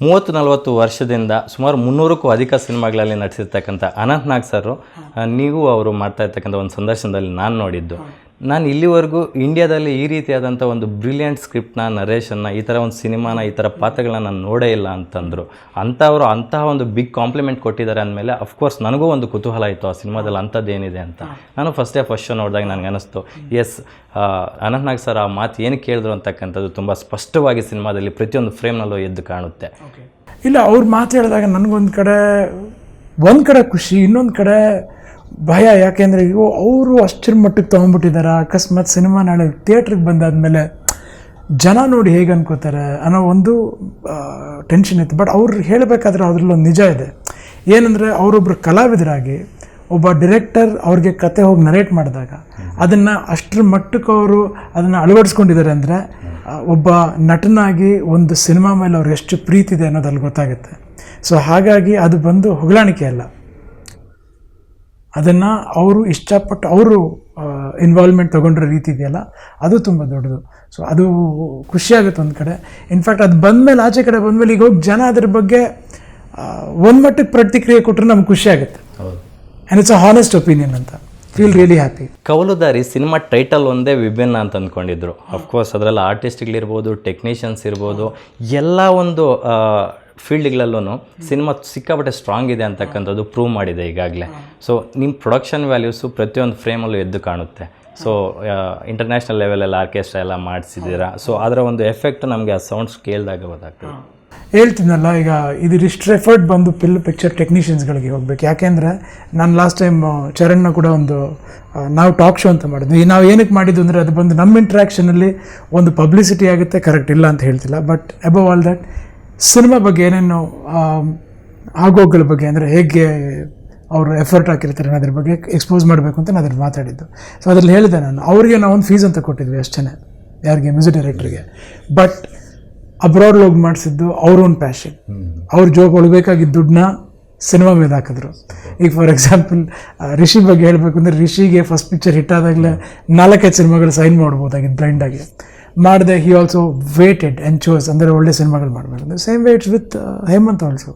30-40 ವರ್ಷದಿಂದ ಸುಮಾರು 300ಕ್ಕೂ ಅಧಿಕ ಸಿನಿಮಾಗಳಲ್ಲಿ ನಟಿಸಿರ್ತಕ್ಕಂಥ ಅನಂತ್ ನಾಗ್ ಸರ್, ನೀವು ಅವರು ಮಾಡ್ತಾ ಇರ್ತಕ್ಕಂಥ ಒಂದು ಸಂದರ್ಶನದಲ್ಲಿ ನಾನು ನೋಡಿದ್ದು, ನಾನು ಇಲ್ಲಿವರೆಗೂ ಇಂಡಿಯಾದಲ್ಲಿ ಈ ರೀತಿಯಾದಂಥ ಒಂದು ಬ್ರಿಲಿಯಂಟ್ ಸ್ಕ್ರಿಪ್ಟ್ನ, ನರೇಷನ್ನ, ಈ ಥರ ಒಂದು ಸಿನಿಮಾನ, ಈ ಥರ ಪಾತ್ರಗಳನ್ನ ನಾನು ನೋಡೇ ಇಲ್ಲ ಅಂತಂದರು. ಅಂಥವರು ಅಂತಹ ಒಂದು ಬಿಗ್ ಕಾಂಪ್ಲಿಮೆಂಟ್ ಕೊಟ್ಟಿದ್ದಾರೆ ಅಂದಮೇಲೆ ಅಫ್ಕೋರ್ಸ್ ನನಗೂ ಒಂದು ಕುತೂಹಲ ಇತ್ತು ಆ ಸಿನಿಮಾದಲ್ಲಿ ಅಂಥದ್ದೇನಿದೆ ಅಂತ. ನಾನು ಫಸ್ಟ್ ಶೋ ನೋಡಿದಾಗ ನನಗೆ ಅನ್ನಿಸ್ತು, ಎಸ್, ಅನಂತ್ ನಾಗ್ ಸರ್ ಆ ಮಾತು ಏನು ಕೇಳಿದ್ರು ಅಂತಕ್ಕಂಥದ್ದು ತುಂಬ ಸ್ಪಷ್ಟವಾಗಿ ಸಿನಿಮಾದಲ್ಲಿ ಪ್ರತಿಯೊಂದು ಫ್ರೇಮ್ನಲ್ಲೂ ಎದ್ದು ಕಾಣುತ್ತೆ. ಇಲ್ಲ, ಅವ್ರು ಮಾತು ಹೇಳಿದಾಗ ನನಗೊಂದು ಕಡೆ ಖುಷಿ, ಇನ್ನೊಂದು ಕಡೆ ಭಯ. ಯಾಕೆಂದರೆ ಈಗ ಅವರು ಅಷ್ಟರ ಮಟ್ಟಿಗೆ ತೊಗೊಂಡ್ಬಿಟ್ಟಿದ್ದಾರೆ. ಅಕಸ್ಮಾತ್ ಸಿನಿಮಾ ನಾಳೆ ಥಿಯೇಟ್ರಿಗೆ ಬಂದಾದಮೇಲೆ ಜನ ನೋಡಿ ಹೇಗೆ ಅನ್ಕೋತಾರೆ ಅನ್ನೋ ಒಂದು ಟೆನ್ಷನ್ ಇತ್ತು. ಬಟ್ ಅವ್ರು ಹೇಳಬೇಕಾದ್ರೆ ಅದರಲ್ಲೊಂದು ನಿಜ ಇದೆ. ಏನಂದರೆ ಅವರೊಬ್ಬರು ಕಲಾವಿದರಾಗಿ ಒಬ್ಬ ಡೈರೆಕ್ಟರ್ ಅವ್ರಿಗೆ ಕತೆ ಹೋಗಿ ನರೇಟ್ ಮಾಡಿದಾಗ ಅದನ್ನು ಅಷ್ಟರ ಮಟ್ಟಕ್ಕೆ ಅವರು ಅದನ್ನು ಅಳವಡಿಸ್ಕೊಂಡಿದ್ದಾರೆ ಅಂದರೆ ಒಬ್ಬ ನಟನಾಗಿ ಒಂದು ಸಿನಿಮಾ ಮೇಲೆ ಅವ್ರಿಗೆ ಎಷ್ಟು ಪ್ರೀತಿ ಇದೆ ಅನ್ನೋದು ಅಲ್ಲಿ ಗೊತ್ತಾಗುತ್ತೆ. ಸೊ ಹಾಗಾಗಿ ಅದು ಬಂದು ಹೊಗಳಾಣಿಕೆ ಅಲ್ಲ, ಅದನ್ನು ಅವರು ಇಷ್ಟಪಟ್ಟು ಅವರು ಇನ್ವಾಲ್ವ್ಮೆಂಟ್ ತೊಗೊಂಡ್ರ ರೀತಿ ಇದೆಯಲ್ಲ, ಅದು ತುಂಬ ದೊಡ್ಡದು. ಸೊ ಅದು ಖುಷಿಯಾಗುತ್ತೆ ಒಂದು ಕಡೆ. ಇನ್ಫ್ಯಾಕ್ಟ್ ಅದು ಬಂದಮೇಲೆ, ಆಚೆ ಕಡೆ ಬಂದಮೇಲೆ ಈಗ ಹೋಗಿ ಜನ ಅದ್ರ ಬಗ್ಗೆ ಒಂದು ಮಟ್ಟಕ್ಕೆ ಪ್ರತಿಕ್ರಿಯೆ ಕೊಟ್ಟರೆ ನಮ್ಗೆ ಖುಷಿ ಆಗುತ್ತೆ. And it's a honest opinion ಅಂತ feel really happy. Kavaludaari cinema title ಒಂದೇ ವಿಭಿನ್ನ ಅಂತ ಅಂದ್ಕೊಂಡಿದ್ರು. ಅಫ್ಕೋರ್ಸ್ ಅದರಲ್ಲಿ ಆರ್ಟಿಸ್ಟ್ಗಳಿರ್ಬೋದು, ಟೆಕ್ನಿಷಿಯನ್ಸ್ ಇರ್ಬೋದು, ಎಲ್ಲ ಒಂದು ಫೀಲ್ಡ್ಗಳಲ್ಲೂ ಸಿನಿಮಾ ಸಿಕ್ಕಾಪಟ್ಟೆ ಸ್ಟ್ರಾಂಗ್ ಇದೆ ಅಂತಕ್ಕಂಥದ್ದು ಪ್ರೂವ್ ಮಾಡಿದೆ ಈಗಾಗಲೇ. ಸೊ ನಿಮ್ಮ ಪ್ರೊಡಕ್ಷನ್ ವ್ಯಾಲ್ಯೂಸು ಪ್ರತಿಯೊಂದು ಫ್ರೇಮಲ್ಲೂ ಎದ್ದು ಕಾಣುತ್ತೆ. ಸೊ ಇಂಟರ್ನ್ಯಾಷನಲ್ ಲೆವೆಲಲ್ಲಿ ಆರ್ಕೆಸ್ಟ್ರಾ ಎಲ್ಲ ಮಾಡಿಸಿದ್ದೀರಾ. ಸೊ ಅದರ ಒಂದು ಎಫೆಕ್ಟ್ ನಮಗೆ ಆ ಸೌಂಡ್ಸ್ ಕೇಳಿದಾಗ ಗೊತ್ತಾಗ್ತದೆ. ಹೇಳ್ತೀನಲ್ಲ, ಈಗ ಇದಿಷ್ಟು ಎಫರ್ಟ್ ಬಂದು ಪಿಕ್ಚರ್ ಟೆಕ್ನಿಷಿಯನ್ಸ್ಗಳಿಗೆ ಹೋಗ್ಬೇಕು. ಯಾಕೆಂದರೆ ನಾನು ಲಾಸ್ಟ್ ಟೈಮ್ ಚರಣ್ನ ಕೂಡ ಒಂದು ನಾವು ಟಾಕ್ ಶೋ ಅಂತ ಮಾಡಿದ್ವಿ. ನಾವು ಏನಕ್ಕೆ ಮಾಡಿದ್ದು ಅಂದರೆ ಅದು ಬಂದು ನಮ್ಮ ಇಂಟ್ರ್ಯಾಕ್ಷನಲ್ಲಿ ಒಂದು ಪಬ್ಲಿಸಿಟಿ ಆಗುತ್ತೆ, ಕರೆಕ್ಟ್ ಇಲ್ಲ ಅಂತ ಹೇಳ್ತಿಲ್ಲ. But above all that cinema ಬಗ್ಗೆ ಏನೇನು ಆಗೋಗಳ ಬಗ್ಗೆ, ಅಂದರೆ ಹೇಗೆ ಅವರು ಎಫರ್ಟ್ ಹಾಕಿರ್ತಾರೆ ಅನ್ನೋದ್ರ ಬಗ್ಗೆ ಎಕ್ಸ್ಪೋಸ್ ಮಾಡಬೇಕು ಅಂತ ನಾನು ಅದ್ರ ಮಾತಾಡಿದ್ದು. ಸೊ ಅದ್ರಲ್ಲಿ ಹೇಳಿದೆ ನಾನು, ಅವ್ರಿಗೆ ನಾವು ಒಂದು ಫೀಸ್ ಅಂತ ಕೊಟ್ಟಿದ್ವಿ ಅಷ್ಟೇ, ಯಾರಿಗೆ, ಮ್ಯೂಸಿಕ್ ಡೈರೆಕ್ಟ್ರಿಗೆ. ಬಟ್ ಅಬ್ರಾಡ್ ಹೋಗಿ ಮಾಡಿಸಿದ್ದು ಅವ್ರ ಓನ್ ಪ್ಯಾಷನ್. ಅವ್ರ ಜೋಬ್ ಒಳಬೇಕಾಗಿದ್ದ ದುಡ್ಡನ್ನ ಸಿನಿಮಾ ಮೇಲೆ ಹಾಕಿದ್ರು. ಈಗ ಫಾರ್ ಎಕ್ಸಾಂಪಲ್ ರಿಷಿ ಬಗ್ಗೆ ಹೇಳಬೇಕು ಅಂದರೆ, ರಿಷಿಗೆ ಫಸ್ಟ್ ಪಿಕ್ಚರ್ ಹಿಟ್ ಆದಾಗಲೇ 4-5 ಸಿನಿಮಾಗಳು ಸೈನ್ ಮಾಡ್ಬೋದಾಗಿದ್ದು ಬ್ಲೈಂಡಾಗಿ ಮಾಡಿದೆ. He also waited and chose, ಅಂದರೆ ಒಳ್ಳೆ ಸಿನಿಮಾಗಳು ಮಾಡಬೇಕು. Same way it's with Hemant also.